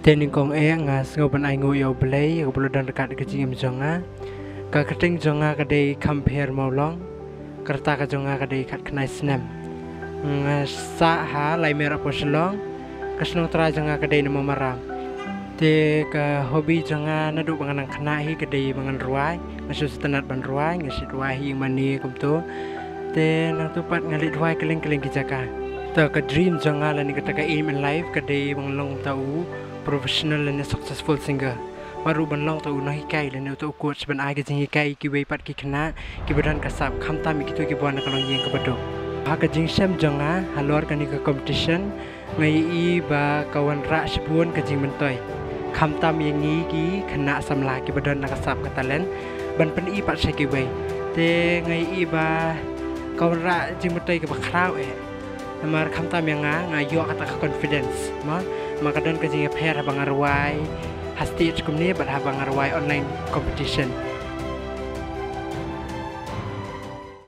Tening kong ngas ngoban ai ngo yo blay ko bulu dan dekat ke jingim jonga ka keting jonga ka dei compare maulong kerta ka jonga ka dei kat knai snem sa ha lai mera poslong kasnong tra jonga ka dei namo maram te ka hobi jonga nadu bangan khna hi ka dei bangan ruai ngasu standard ban ruai ngasi ruai hi mani kum tu te nang tu pat ngalit ruai keleng-keleng ki jaka ta ka dream jonga la ni ka ta ka aim in life ka dei bang long tau professional and successful singer baru ban long tau no hikai le ne tu coach ban ai ka jing hikai ki wei pat ki khna ki badan ka sap kham ta mi ki tu ki bon ka long yeng ka badu ha ka jing sem jonga halor ka ni ka competition ngai i ba kawan ra shbun ka jing man toy kham ta mi ngi ki khna samla ki badan na ka sap ka talent ban pen i pat sai ki wei te ngai i ba kawan ra jing man toy ka ba khrau e amar kham ta mi nga yo ka ta confidence ma makadon ka jing pher bangarwai hasti kumni bat ha bangarwai online competition